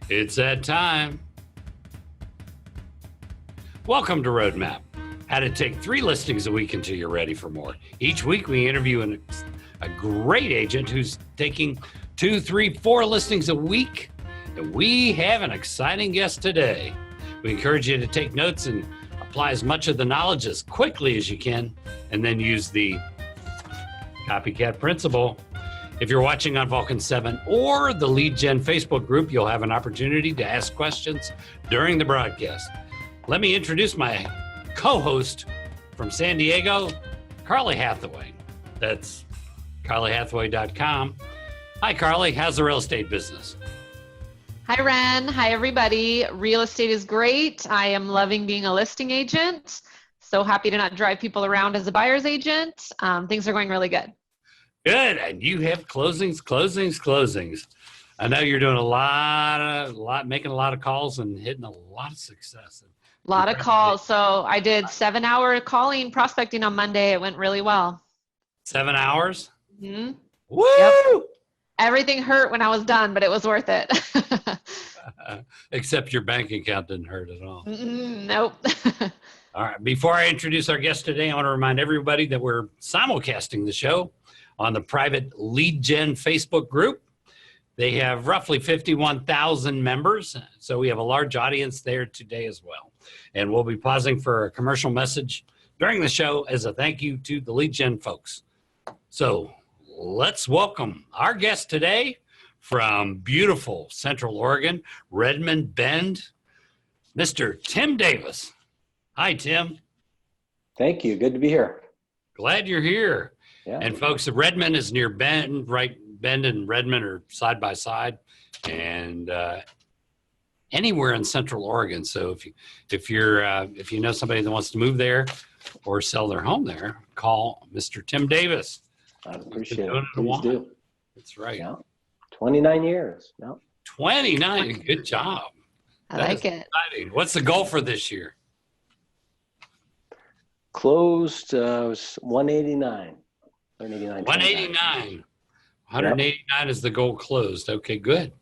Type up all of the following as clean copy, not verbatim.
It's that time. Welcome to Roadmap, how to take 3 listings a week until you're ready for more. Each week we interview a great agent who's taking 2, 3, 4 listings a week. And we have an exciting guest today. We encourage you to take notes and apply as much of the knowledge as quickly as you can, and then use the copycat principle. If you're watching on Vulcan7 or the Lead Gen Facebook group, you'll have an opportunity to ask questions during the broadcast. Let me introduce my co-host from San Diego, Carly Hathaway. That's carlyhathaway.com. Hi, Carly. How's the real estate business? Hi, Ren. Hi, everybody. Real estate is great. I am loving being a listing agent. So happy to not drive people around as a buyer's agent. Things are going really good. Good. And you have closings. I know you're doing making a lot of calls and hitting a lot of success. A lot of calls. So I did 7-hour calling, prospecting on Monday. It went really well. 7 hours? Mm-hmm. Woo! Yep. Everything hurt when I was done, but it was worth it. Except your bank account didn't hurt at all. Nope. All right. Before I introduce our guest today, I want to remind everybody that we're simulcasting the show on the private Lead Gen Facebook group. They have roughly 51,000 members, so we have a large audience there today as well. And we'll be pausing for a commercial message during the show as a thank you to the Lead Gen folks. So let's welcome our guest today from beautiful Central Oregon, Redmond Bend, Mr. Tim Davis. Hi, Tim. Thank you. Good to be here. Glad you're here. Yeah. And folks, Redmond is near Bend, right? Bend and Redmond are side by side, and anywhere in Central Oregon. So if you know somebody that wants to move there or sell their home there, call Mr. Tim Davis. I appreciate it. Please do. That's right. Yeah. 29 years. Yeah. 29. Good job. I like it. Exciting. What's the goal for this year? Closed was 189. 189. 189 is the goal closed. Okay, good.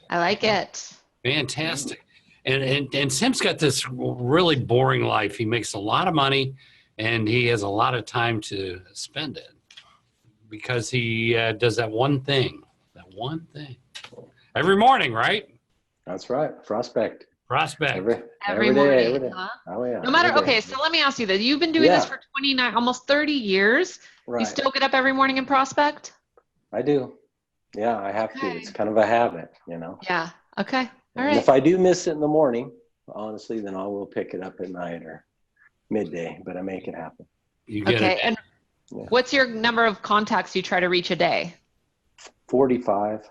I like it. Fantastic. And Tim's got this really boring life. He makes a lot of money, and he has a lot of time to spend it because he does that one thing. Every morning, right? That's right. Prospect. Every morning. Day. Huh? Oh, yeah. No matter, okay, so let me ask you this. You've been doing this for 29, almost 30 years. Right. You still get up every morning and prospect? I do. Yeah, I have to. It's kind of a habit, you know. Yeah. Okay. All and right. if I do miss it in the morning, honestly, then I will pick it up at night or midday, but I make it happen. You get okay. it. And what's your number of contacts you try to reach a day? 45.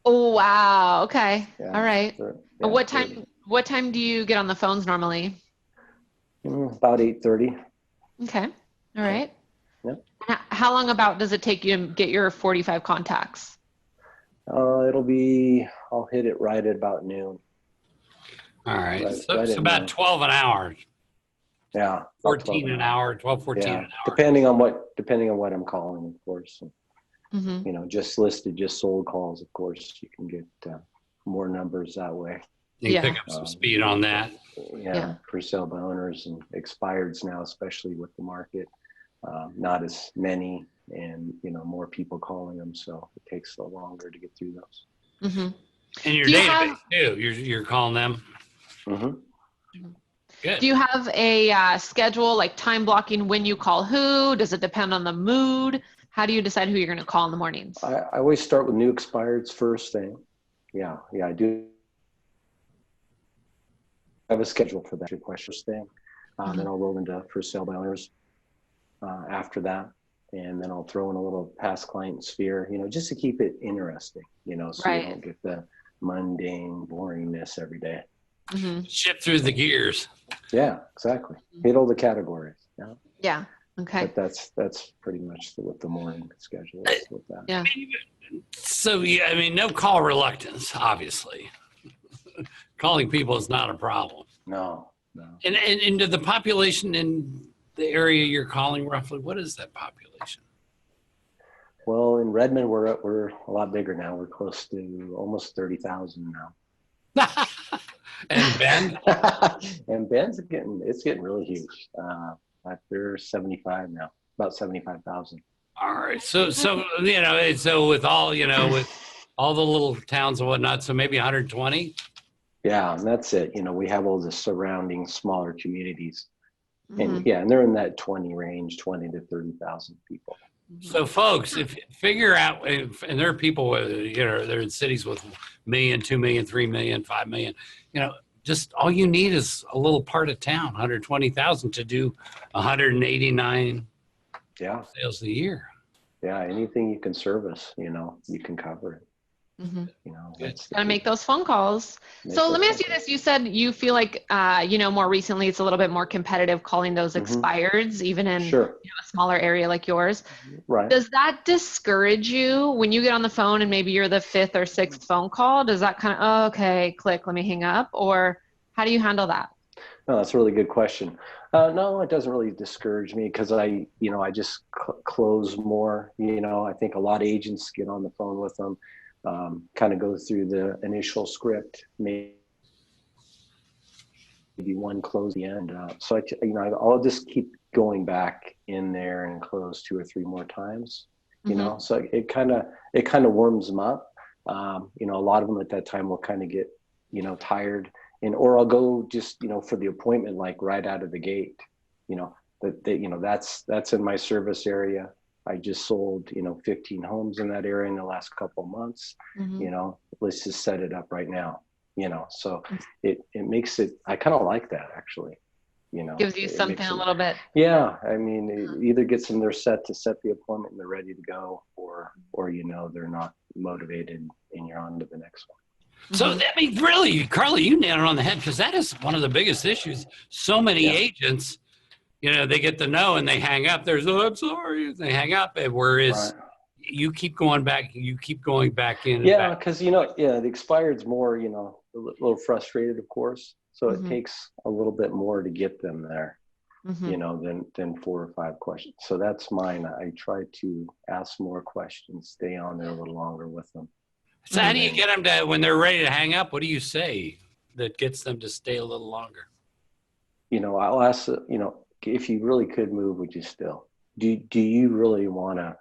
Oh, wow. Okay. Yeah. All right. Yeah, What 30. time do you get on the phones normally? About 8:30. Okay. All right. Yep. How long about does it take you to get your 45 contacts? I'll hit it right at about noon. All right. Right, So right it's at about noon. 12 an hour. Yeah. 14 an hour, 12, 14 Yeah. an hour. Depending on what I'm calling, of course. Mm-hmm. You know, just sold calls, of course, you can get more numbers that way. You can pick up some speed on that. Yeah, for sale by owners and expireds now, especially with the market. Not as many and, more people calling them. So it takes a little longer to get through those. Mm-hmm. And your database too, you're calling them. Mm-hmm. Good. Do you have a schedule, like time blocking when you call who? Does it depend on the mood? How do you decide who you're going to call in the mornings? I always start with new expireds first thing. Yeah, I do have a schedule for that. Your questions thing. Then I'll roll into for sale by owners after that. And then I'll throw in a little past client sphere, just to keep it interesting, so you don't get the mundane boringness every day. Mm-hmm. Shift through the gears. Yeah, exactly. Hit all the categories. Yeah. Yeah. Okay. But that's pretty much what the morning schedule is with that. Yeah. So, no call reluctance, obviously. Calling people is not a problem. No. And to the population in the area you're calling, roughly, what is that population? Well, in Redmond, we're a lot bigger now. We're close to almost 30,000 now. And Ben? And Ben's getting really huge. They're 75 now, about 75,000. All right. So so with all, with all the little towns and whatnot, so maybe 120? Yeah, and that's it. We have all the surrounding smaller communities. And Mhm. and they're in that 20 range, 20 to 30,000 people. So folks, if figure out, and there are people, they're in cities with 1 million, 2 million, 3 million, 5 million, just all you need is a little part of town, 120,000 to do 189 Yeah. sales a year. Yeah. Anything you can service, you can cover it. Mhm. That's Make those phone calls. So let me ask you this. You said you feel like, more recently it's a little bit more competitive calling those expireds, even in Sure. a smaller area like yours. Right. Does that discourage you when you get on the phone and maybe you're the 5th or 6th phone call? Does that kind of, oh, okay, click, let me hang up? Or how do you handle that? No, that's a really good question. No, it doesn't really discourage me because I just close more. I think a lot of agents get on the phone with them, kind of go through the initial script, maybe one close the end. So I'll just keep going back in there and close 2 or 3 more times. So it kind of warms them up. A lot of them at that time will kind of get tired, or I'll go just for the appointment, like right out of the gate. That's in my service area. I just sold 15 homes in that area in the last couple of months. Let's just set it up right now. So it makes it, I kind of like that actually. Gives you something a little bit. Yeah, I mean, it either gets them, they're set to set the appointment and they're ready to go, or they're not motivated and you're on to the next one. So really, Carly, you nailed it on the head, because that is one of the biggest issues. So many agents, they get the no and they hang up. I'm sorry, they hang up. Whereas you keep going back in. Yeah, because the expired's more, a little frustrated, of course. So it takes a little bit more to get them there, than 4 or 5 questions. So that's mine. I try to ask more questions, stay on there a little longer with them. So how do you get them to, when they're ready to hang up, what do you say that gets them to stay a little longer? I'll ask, if you really could move, would you still? Do you really want to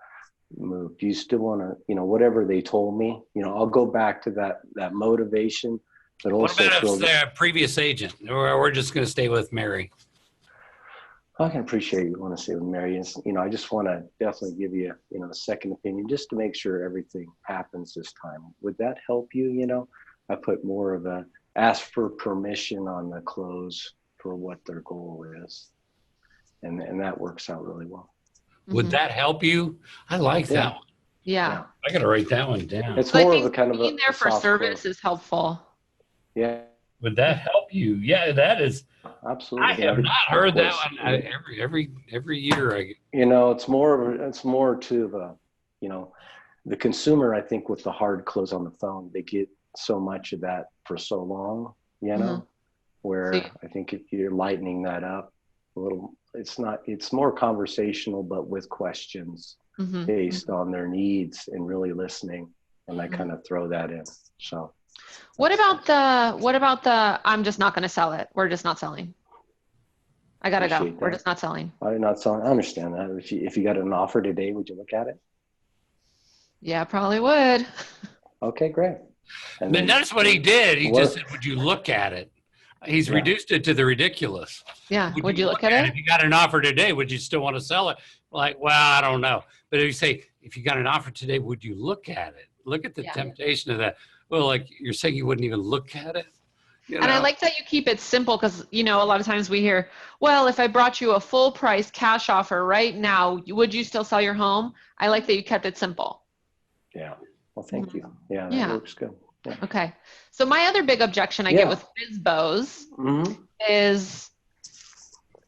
move? Do you still want to, whatever they told me, I'll go back to that motivation. But also, what about if they're a previous agent, or we're just going to stay with Mary? I can appreciate you want to stay with Mary. I just want to definitely give you, a second opinion just to make sure everything happens this time. Would that help you? I put more of a ask for permission on the close for what their goal is. And that works out really well. Would that help you? I like that one. Yeah. I got to write that one down. It's more of a kind of being there for service is helpful. Yeah. Would that help you? Yeah, that is. Absolutely. I have not heard that one every year. It's more to the consumer. I think with the hard close on the phone, they get so much of that for so long, where I think if you're lightening that up a little, it's more conversational, but with questions based on their needs and really listening. And I kind of throw that in. So what about the I'm just not going to sell it. We're just not selling. I got to go. We're just not selling. I'm not selling. I understand that. If you got an offer today, would you look at it? Yeah, probably would. Okay, great. And then notice what he did. He just said, would you look at it? He's reduced it to the ridiculous. Yeah. Would you look at it? If you got an offer today, would you still want to sell it? Like, well, I don't know. But if you say, if you got an offer today, would you look at it? Look at the temptation of that. Well, like you're saying you wouldn't even look at it. And I like that you keep it simple because, a lot of times we hear, well, if I brought you a full price cash offer right now, would you still sell your home? I like that you kept it simple. Yeah. Well, thank you. Yeah, that works good. Yeah. Okay. So my other big objection I get with FSBOs is,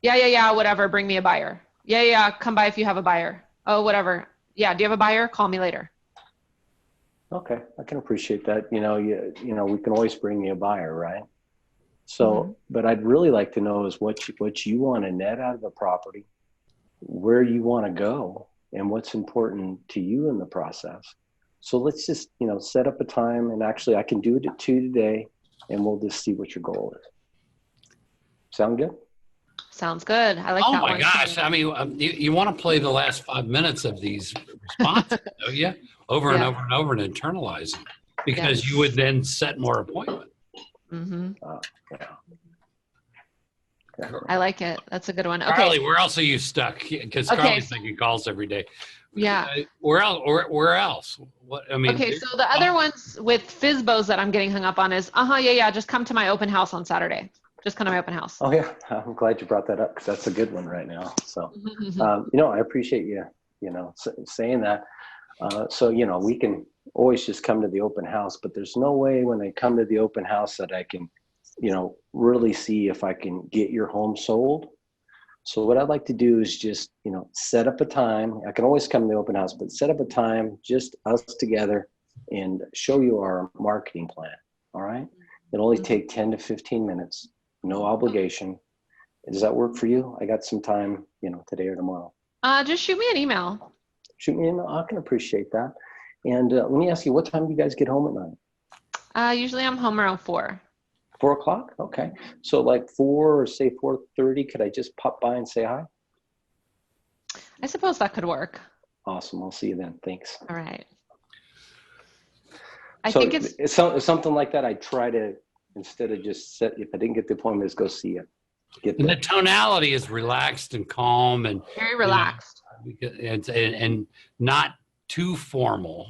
whatever, bring me a buyer. Yeah, come by if you have a buyer. Oh, whatever. Yeah, do you have a buyer? Call me later. Okay, I can appreciate that. We can always bring you a buyer, right? So, but I'd really like to know is what you want to net out of the property, where you want to go, and what's important to you in the process. So let's just, set up a time, and actually I can do it at 2 today. and we'll just see what your goal is. Sound good? Sounds good. I like Oh that my one. gosh. I mean, you want to play the last 5 minutes of these responses, don't you? Over and over and over and internalize them, because you would then set more appointments. Mm-hmm. Yeah. I like it. That's a good one. Okay. Carly, where else are you stuck? Because Carly's making calls every day. Yeah. Where else? Where else? What I mean. Okay, so the other ones with FSBOs that I'm getting hung up on is, just come to my open house on Saturday. Just come to my open house. Oh yeah, I'm glad you brought that up, because that's a good one right now. So, I appreciate you, saying that. So, we can always just come to the open house, but there's no way when I come to the open house that I can, really see if I can get your home sold. So what I'd like to do is just, set up a time. I can always come to the open house, but set up a time, just us together, and show you our marketing plan. All right. It'll only take 10 to 15 minutes. No obligation. Does that work for you? I got some time, today or tomorrow. Just shoot me an email. Shoot me an email. I can appreciate that. And let me ask you, what time do you guys get home at night? Usually I'm home around 4. 4 o'clock? Okay. So like 4 or say 4:30, could I just pop by and say hi? I suppose that could work. Awesome. I'll see you then. Thanks. All right. I think it's something like that. I try to, instead of just if I didn't get the appointment, just go see you. And the tonality is relaxed and calm and very relaxed. And not too formal.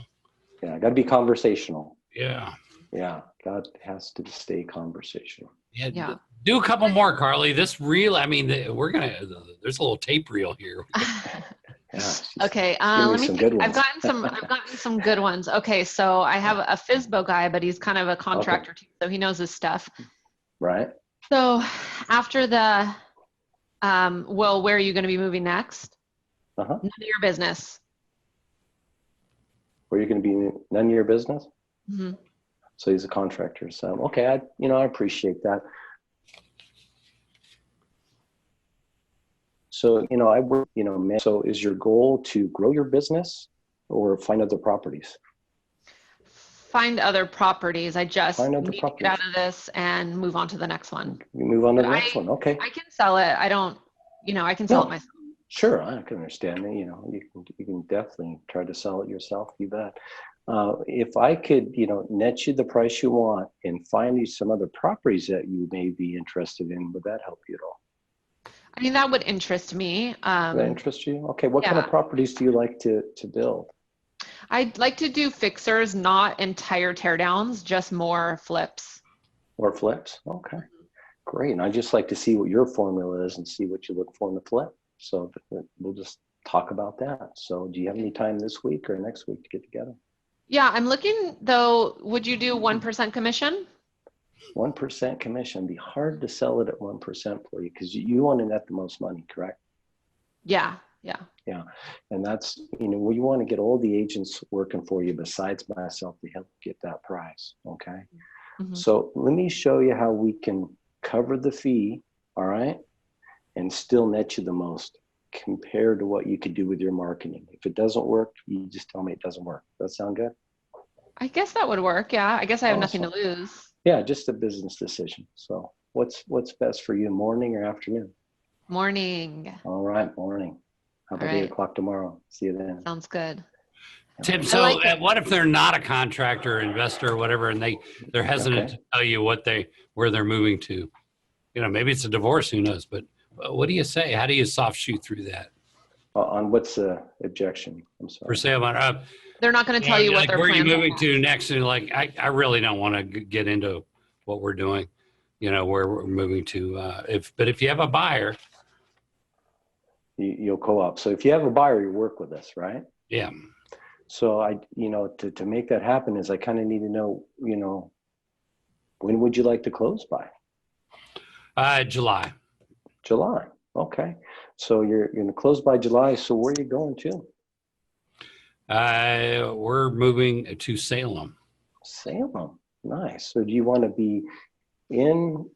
Yeah, got to be conversational. Yeah. Yeah, God has to stay conversational. Yeah. Do a couple more, Carly. This reel, I mean, there's a little tape reel here. Okay, let me think. I've gotten some good ones. Okay, so I have a FSBO guy, but he's kind of a contractor too, so he knows his stuff. Right. So after the, where are you going to be moving next? None of your business. Where are you going to be? None of your business? Mm-hmm. So he's a contractor. So, okay, I appreciate that. So, I work, so is your goal to grow your business or find other properties? Find other properties. I just need to get out of this and move on to the next one. You move on to the next one. Okay. I can sell it. I don't, I can sell it myself. Sure. I can understand that. You can definitely try to sell it yourself. You bet. If I could, net you the price you want and find you some other properties that you may be interested in, would that help you at all? I mean, that would interest me. That interest you? Okay. What kind of properties do you like to build? I'd like to do fixers, not entire teardowns, just more flips. More flips? Okay. Great. And I'd just like to see what your formula is and see what you look for in the flip. So we'll just talk about that. So do you have any time this week or next week to get together? Yeah, I'm looking though. Would you do 1% commission? 1% commission. It'd be hard to sell it at 1% for you because you want to net the most money, correct? Yeah. Yeah. And that's, we want to get all the agents working for you besides myself to help get that price. Okay. Mm-hmm. So let me show you how we can cover the fee. All right. And still net you the most compared to what you could do with your marketing. If it doesn't work, you just tell me it doesn't work. Does that sound good? I guess that would work. Yeah. I guess I have nothing to lose. Yeah. Just a business decision. So what's best for you, morning or afternoon? Morning. All right. Morning. How about 8 o'clock tomorrow? See you then. Sounds good. Tim, so what if they're not a contractor, investor, or whatever, and they're hesitant to tell you where they're moving to? Maybe it's a divorce, who knows? But what do you say? How do you soft shoot through that? On what's the objection? I'm sorry. For sale, they're not going to tell you what they're where are you moving to next? And I really don't want to get into what we're doing. Where we're moving to. If you have a buyer. You'll co-op. So if you have a buyer, you work with us, right? Yeah. So to make that happen is I kind of need to know, when would you like to close by? July. July. Okay. So you're going to close by July. So where are you going to? We're moving to Salem. Salem. Nice. So do you want to be in,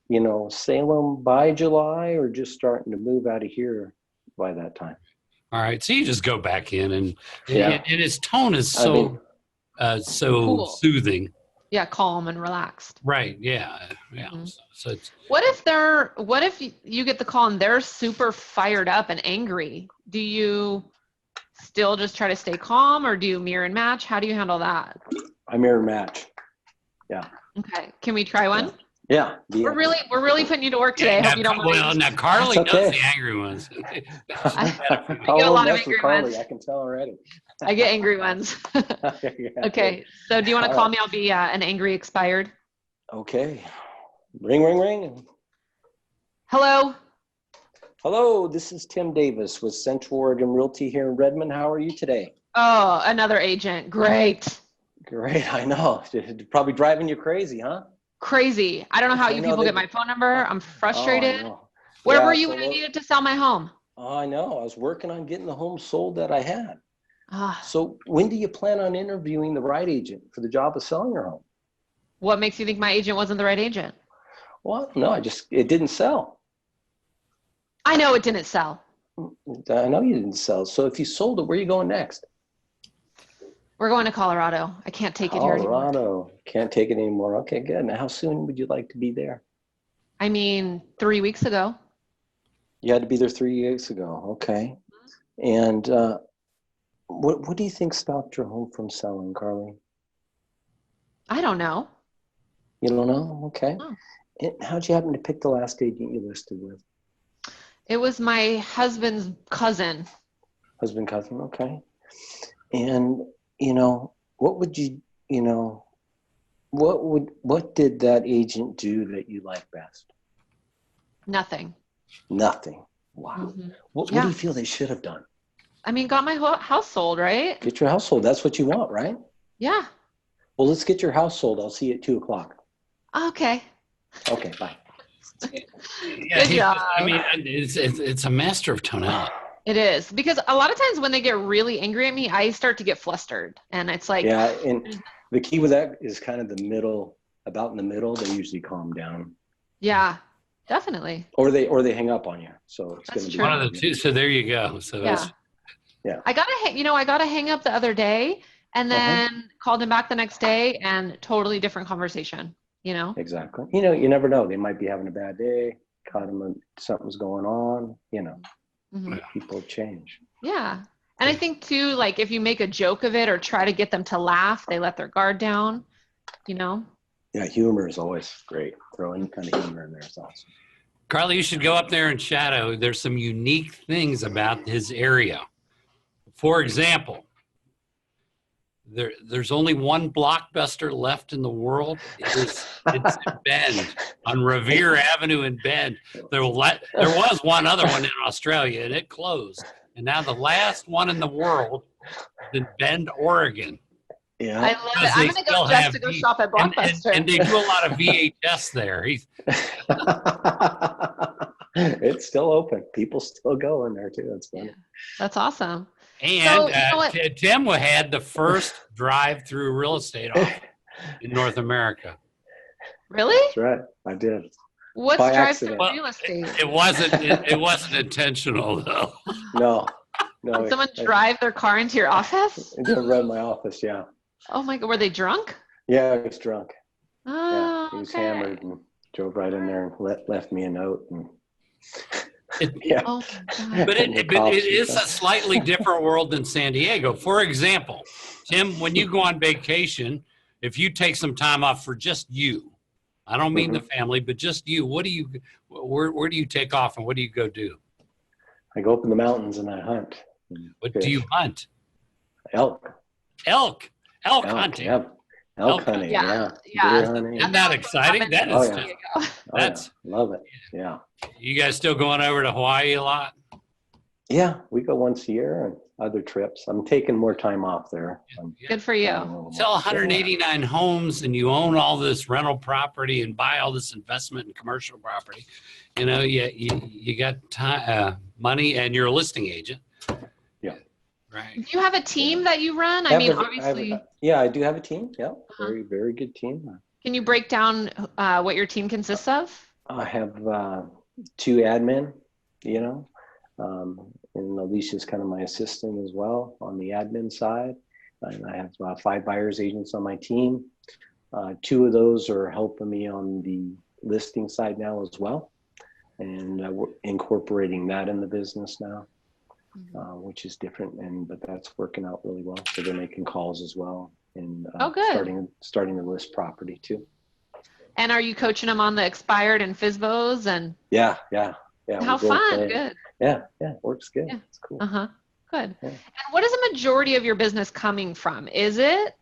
Salem by July or just starting to move out of here by that time? All right. So you just go back in and his tone is so cool. soothing. calm and relaxed. Right. Yeah. Yeah. Mhm. So it's, What if you get the call and they're super fired up and angry? Do you still just try to stay calm, or do you mirror and match? How do you handle that? I mirror match. Yeah. Okay. Can we try one? Yeah. We're really putting you to work today. I hope you don't mind. well, now Carly That's okay. does the angry ones. I get a lot of angry ones. I can tell already. I get angry ones. Okay. So do you want to call me? I'll be an angry expired. Okay. Ring, ring, ring. Hello. Hello, this is Tim Davis with Central Oregon Realty here in Redmond. How are you today? Oh, another agent. Great. Great, I know. Probably driving you crazy, huh? Crazy. I don't know how you people get my phone number. I'm frustrated. Where were you when I needed to sell my home? Oh, I know. I was working on getting the home sold that I had. Ah. So when do you plan on interviewing the right agent for the job of selling your home? What makes you think my agent wasn't the right agent? Well, no, it didn't sell. I know it didn't sell. I know you didn't sell. So if you sold it, where are you going next? We're going to Colorado. I can't take it here anymore. Colorado. Can't take it anymore. Okay, good. Now, how soon would you like to be there? I mean, 3 weeks ago. You had to be there 3 weeks ago. Okay. And what do you think stopped your home from selling, Carly? I don't know. You don't know? Okay. No. And how'd you happen to pick the last agent you listed with? It was my husband's cousin. Husband, cousin. Okay. And, what would what did that agent do that you like best? Nothing. Nothing. Wow. Mm-hmm. What do you feel they should have done? I mean, got my house sold, right? Get your house sold. That's what you want, right? Yeah. Well, let's get your house sold. I'll see you at 2:00. Okay. Okay, bye. Good job. I mean, it's a master of tonality. It is, because a lot of times when they get really angry at me, I start to get flustered, and it's like, yeah. And the key with that is kind of the middle, about in the middle. They usually calm down. Yeah, definitely. Or they hang up on you. So it's going to be true. One of the two. So there you go. So Yeah. I got to hang up the other day, and then called him back the next day, and totally different conversation. Exactly. You never know. They might be having a bad day. Caught them, something's going on. Mm-hmm. People change. Yeah. And I think too, like if you make a joke of it or try to get them to laugh, they let their guard down, Yeah, humor is always great. Throw any kind of humor in there is awesome. Carly, you should go up there and shadow. There's some unique things about his area. For example, there's only one Blockbuster left in the world. It's in Bend, on Revere Avenue in Bend. There was one other one in Australia, and it closed. And now the last one in the world is in Bend, Oregon. Yeah, I love it. I'm going to go just to go shop at Blockbuster. And they do a lot of VHS there. It's still open. People still go in there too. It's funny. Yeah, that's awesome. And Tim had the first drive-through real estate office in North America. Really? That's right. I did. What's drive-through real estate? It wasn't intentional though. No. Did someone drive their car into your office? It didn't run my office. Yeah. Oh my God! Were they drunk? Yeah, he was drunk. Oh, he was okay. hammered and drove right in there and left me a note. And Oh my God. But it is a slightly different world than San Diego. For example, Tim, when you go on vacation, if you take some time off for just you, I don't mean the family, but just you, where do you take off and what do you go do? I go up in the mountains and I hunt. What do you hunt? Elk hunting. Yep. Elk hunting. Yeah. Deer hunting. Isn't that exciting? That is. Love it. Yeah. You guys still going over to Hawaii a lot? Yeah, we go once a year and other trips. I'm taking more time off there. Good for you. Sell 189 homes and you own all this rental property and buy all this investment and commercial property. You got time, money, and you're a listing agent. Yeah. Right. Do you have a team that you run? I mean, obviously. I do have a team. Yeah. Very, very good team. Can you break down what your team consists of? I have 2 admin, and Alicia's kind of my assistant as well on the admin side. And I have 5 buyers agents on my team. 2 of those are helping me on the listing side now as well. And we're incorporating that in the business now, which is different. But that's working out really well. So they're making calls as well, and starting to list property too. And are you coaching them on the expired and FSBOs and? Yeah. How fun! Good. Yeah, works good. Yeah. It's cool. Good. Yeah. And what is the majority of your business coming from? Is it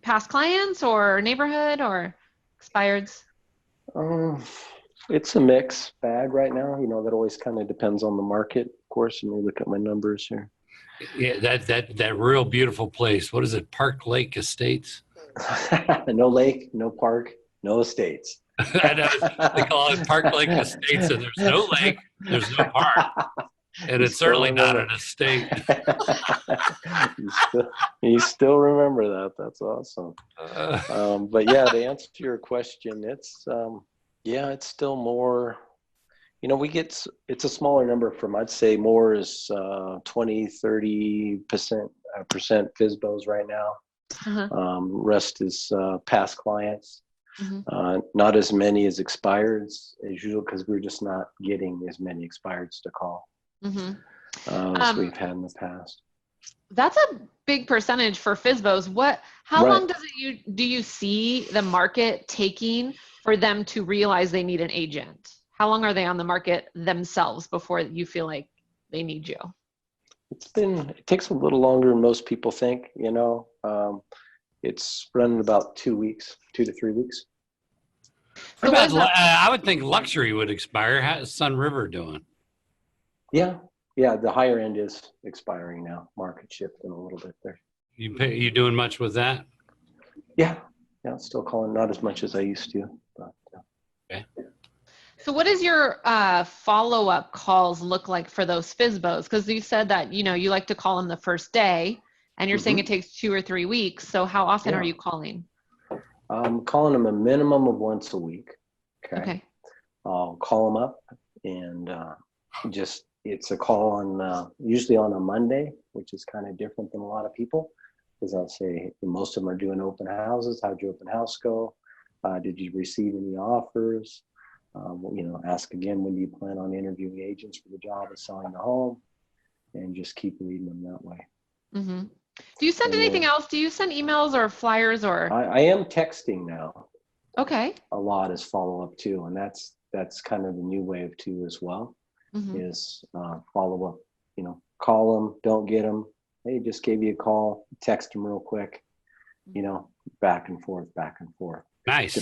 past clients or neighborhood or expireds? It's a mixed bag right now. That always kind of depends on the market, of course. Let me look at my numbers here. Yeah, that real beautiful place. What is it? Park Lake Estates? No lake, no park, no estates. I know, they call it Park Lake Estates, and there's no lake, there's no park, and it's certainly not an estate. you still remember that. That's awesome. But yeah, to answer your question, it's it's still more. It's a smaller number from, I'd say more is 20-30% FSBOs right now. Rest is past clients. Not as many as expireds as usual, because we're just not getting as many expireds to call as we've had in the past. That's a big percentage for FSBOs. How long do you see the market taking for them to realize they need an agent? How long are they on the market themselves before you feel like they need you? It takes a little longer than most people think. It's running about 2 weeks, 2 to 3 weeks. What about, I would think luxury would expire. How's Sun River doing? Yeah. The higher end is expiring now. Market shifting a little bit there. You doing much with that? Yeah. Still calling, not as much as I used to. But, okay. So what does your follow-up calls look like for those FSBOs? Because you said that, you like to call them the first day, and you're saying it takes 2 or 3 weeks. So how often are you calling? I'm calling them a minimum of once a week. Okay. I'll call them up, and it's a call on usually on a Monday, which is kind of different than a lot of people, because I'll say most of them are doing open houses. How'd your open house go? Did you receive any offers? Ask again, when do you plan on interviewing agents for the job of selling the home, and just keep reading them that way. Do you send anything else? Do you send emails or flyers or? I am texting now. Okay. A lot as follow up too, and that's kind of the new wave too as well. Is follow up. Call them, don't get them. Hey, just gave you a call. Text them real quick. Back and forth. Nice.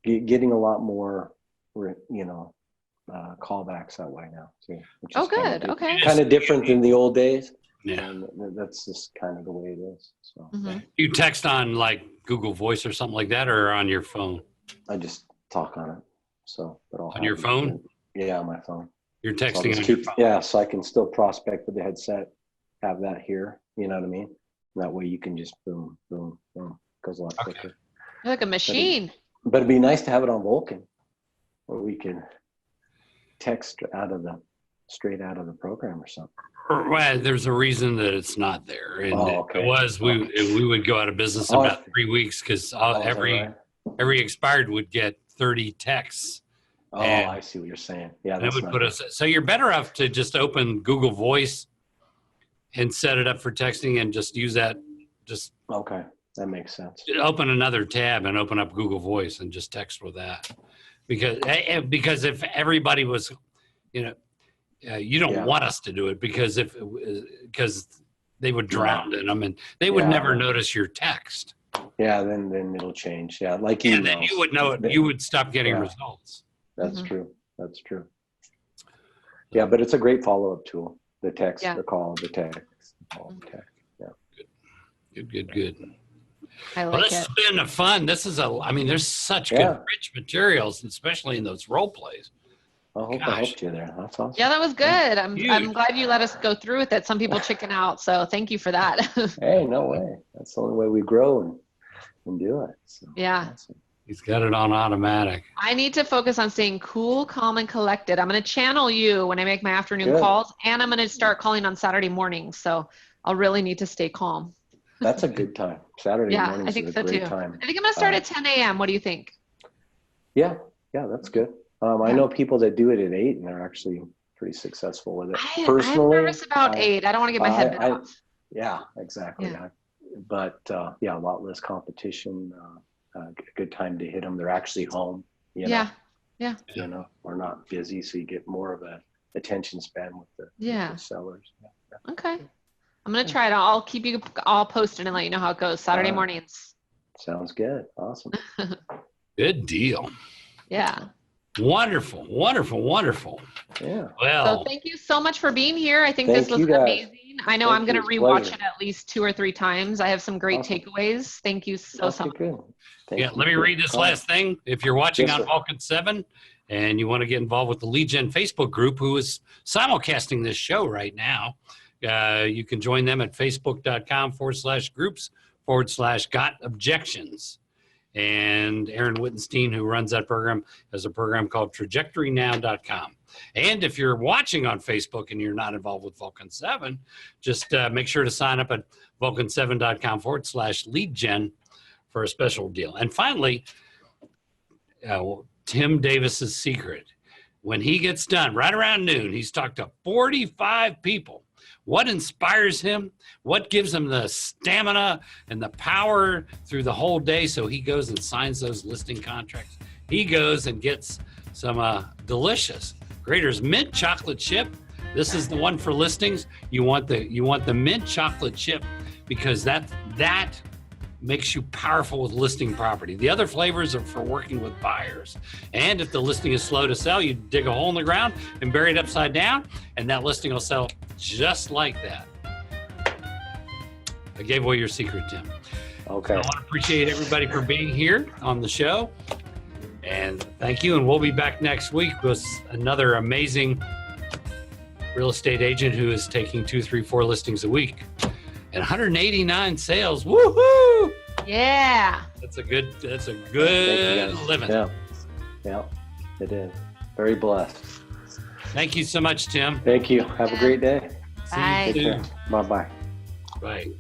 Getting a lot more. Callbacks that way now too. Which is good. Okay. Kind of different than the old days. Yeah. And that's just kind of the way it is. So you text on like Google Voice or something like that, or on your phone? I just talk on it. So on your phone? Yeah, on my phone. You're texting on your phone. Yeah, so I can still prospect with the headset, have that here. You know what I mean? That way you can just boom, boom, boom. Goes a lot quicker. You're like a machine. But it'd be nice to have it on Vulcan, where we can text straight out of the program or something. Well, there's a reason that it's not there, and we would go out of business in about 3 weeks, because every expired would get 30 texts. I see what you're saying. Yeah, that would put us. So you're better off to just open Google Voice and set it up for texting, and just use that. Okay, that makes sense. Open another tab and open up Google Voice and just text with that, because if everybody was, you don't want us to do it, because they would drown in them, and they would never notice your text. Yeah, then it'll change. Yeah, like emails. And then you would know it. You would stop getting results. That's true. That's true. Yeah, but it's a great follow-up tool. The text, the call, the text, the call, the text. Yeah. Good. I like this has been a fun. This is there's such good, rich materials, especially in those role plays. I hope I helped you there. That's awesome. Yeah, that was good. I'm glad you let us go through with it. Some people chicken out, so thank you for that. Hey, no way. That's the only way we grow and do it. So, awesome. He's got it on automatic. I need to focus on staying cool, calm, and collected. I'm going to channel you when I make my afternoon calls, and I'm going to start calling on Saturday mornings. So I'll really need to stay calm. That's a good time. Saturday mornings I think is a so great too. time. I think I'm going to start at 10 a.m. What do you think? Yeah, that's good. I know people that do it at 8 and they're actually pretty successful with it. Personally, I'm nervous about 8. I don't want to get my head bit off. Yeah, exactly. Yeah. But a lot less competition. A good time to hit them. They're actually home. You know? Yeah. You know, we're not busy, so you get more of a attention span with the sellers. Yeah. Okay. I'm going to try it. I'll keep you all posted and let you know how it goes Saturday mornings. Sounds good. Awesome. Good deal. Yeah. Wonderful. Yeah. Well, so thank you so much for being here. I think this was amazing. I know I'm going to rewatch it at least 2 or 3 times. I have some great takeaways. Thank you so much. Good. Let me read this last thing. If you're watching on Vulcan7 and you want to get involved with the Lead Gen Facebook group, who is simulcasting this show right now, you can join them at facebook.com/groups/got-objections. And Aaron Wittenstein, who runs that program, has a program called trajectorynow.com. And if you're watching on Facebook and you're not involved with Vulcan7, just make sure to sign up at vulcan7.com/leadgen for a special deal. And finally, Tim Davis's secret. When he gets done, right around noon, he's talked to 45 people. What inspires him? What gives him the stamina and the power through the whole day so he goes and signs those listing contracts? He goes and gets some delicious Graeter's mint chocolate chip. This is the one for listings. You want the mint chocolate chip because that makes you powerful with listing property. The other flavors are for working with buyers. And if the listing is slow to sell, you dig a hole in the ground and bury it upside down, and that listing will sell just like that. I gave away your secret, Tim. Okay. I want to appreciate everybody for being here on the show. And thank you. And we'll be back next week with another amazing real estate agent who is taking 2, 3, 4 listings a week. And 189 sales. Woohoo! Yeah. That's a good living. Yeah, it is. Very blessed. Thank you so much, Tim. Thank you. Have a great day. Bye. See you soon. Bye-bye. Bye.